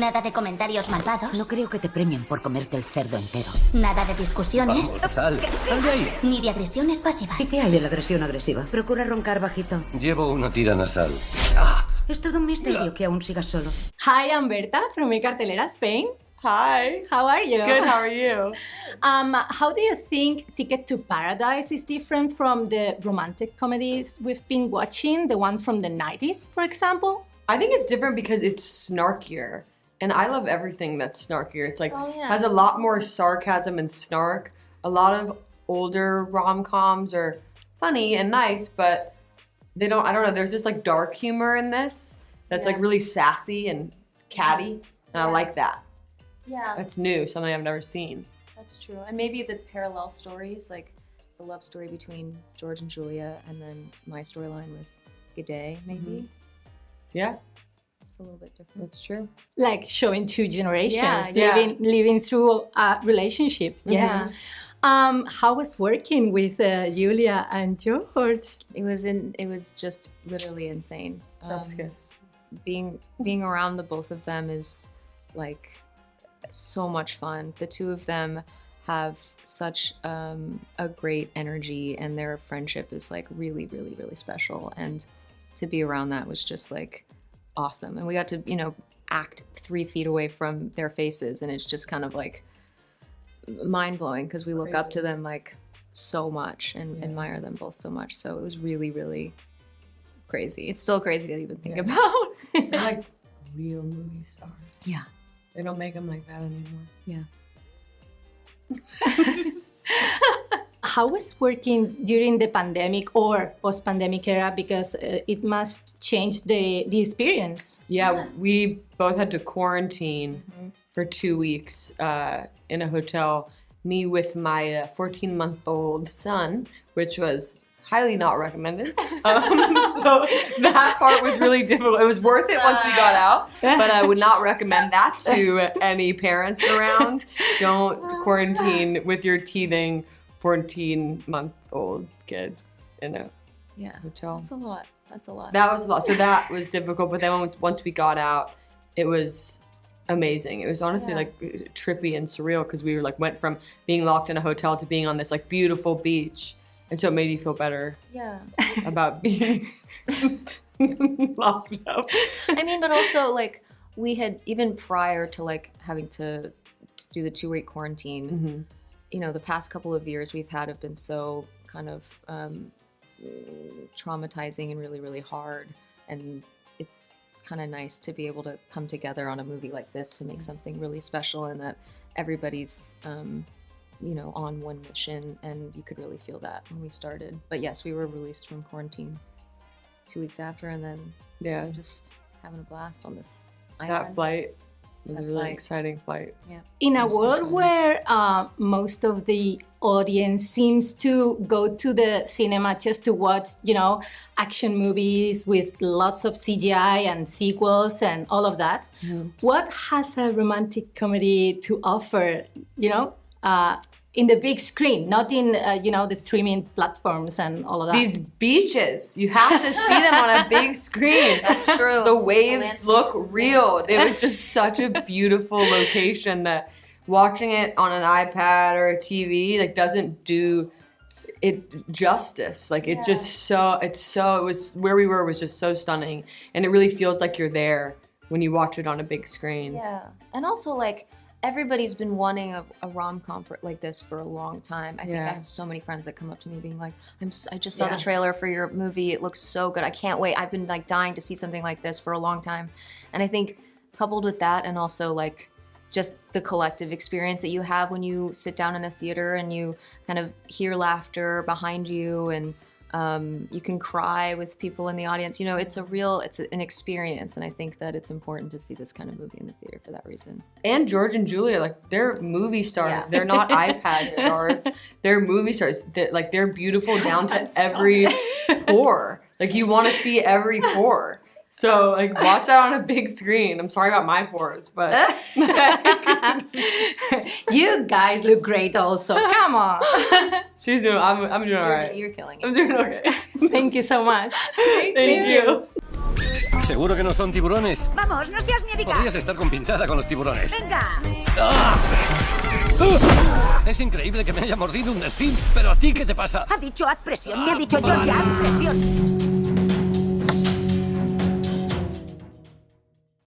Nada de comentarios malvados. No creo que te premien por comerte el cerdo entero. Nada de discusiones. Vamos, sal de ahí. Ni de agresiones pasivas. ¿Y qué hay de la agresión agresiva? Procura roncar bajito. Llevo una tira nasal. Es todo un misterio que aún sigas solo. Hi, I'm Berta from Mi Cartelera, Spain. Hi. How are you? Good, how are you? How do you think Ticket to Paradise is different from the romantic comedies we've been watching, the one from the 90s, for example? I think it's different because it's snarkier. And I love everything that's snarkier. It's like, has a lot more sarcasm and snark. A lot of older rom-coms are funny and nice, but they don't, I don't know, there's just like dark humor in this that's like really sassy and catty. And I like that. Yeah, That's new, something I've never seen. that's true. And maybe the parallel stories, like the love story between George and Julia, and then my storyline with G'day, maybe. Yeah, It's a little bit different. that's true. Like showing two generations Yeah. living through a relationship. Yeah. How was working with Julia and George? It was just literally insane. Chef's kiss. Being around the both of them is like so much fun. The two of them have such a great energy, and their friendship is like really, really, really special. And to be around that was just like awesome. And we got to, you know, act 3 feet away from their faces, and it's just kind of like mind-blowing because we look up to them like so much and admire them both so much. So it was really, really crazy. It's still crazy to even think about. They're like real movie stars. Yeah. They don't make them like that anymore. Yeah. How was working during the pandemic or post-pandemic era? Because it must change the experience. Yeah, we both had to quarantine for 2 weeks in a hotel. Me with my 14-month-old son, which was highly not recommended. So that part was really difficult. It was worth it once we got out, but I would not recommend that to any parents around. Don't quarantine with your teething 14-month-old kid in a hotel. That's a lot. That's a lot. That was a lot. So that was difficult. But then once we got out, it was amazing. It was honestly like trippy and surreal because we were like went from being locked in a hotel to being on this like beautiful beach, and so it made you feel better about being locked up. I mean, but also like we had, even prior to like having to do the 2-week quarantine, you know, the past couple of years we've had have been so kind of traumatizing and really, really hard. And it's kind of nice to be able to come together on a movie like this to make something really special, and that everybody's, you know, on one mission, and you could really feel that when we started. But yes, we were released from quarantine 2 weeks after, and then just having a blast on this island. That flight was a really flight. exciting flight. Yeah. In a world where most of the audience seems to go to the cinema just to watch, you know, action movies with lots of CGI and sequels and all of that, what has a romantic comedy to offer, you know, in the big screen, not in, you know, the streaming platforms and all of that? These beaches, you have to see them on a big screen. That's true. The waves look real. It was just such a beautiful location that watching it on an iPad or a TV like doesn't do it justice. Like it's just it was where we were was just so stunning, and it really feels like you're there when you watch it on a big screen. Yeah, and also like everybody's been wanting a rom-com like this for a long time. I think I have so many friends that come up to me being like, I just saw the trailer for your movie. It looks so good. I can't wait. I've been like dying to see something like this for a long time. And I think coupled with that, and also like just the collective experience that you have when you sit down in a theater and you kind of hear laughter behind you, and you can cry with people in the audience. You know, it's an experience, and I think that it's important to see this kind of movie in the theater for that reason. And George and Julia, like they're movie stars. Yeah. They're not iPad stars. They're movie stars. They're beautiful down to every pore. Like you want to see every pore. So like watch that on a big screen. I'm sorry about my pores, but you guys look great also. Come on. She's doing. I'm doing all right. You're killing it. I'm doing okay. Thank you so much. Thank you. ¿Seguro que no son tiburones? Vamos, no seas miedica. Podrías estar compinchada con los tiburones. Venga. ¡Ah! Es increíble que me haya mordido un delfín, pero ¿a ti qué te pasa? Ha dicho haz presión. Me ha dicho Georgia, haz presión.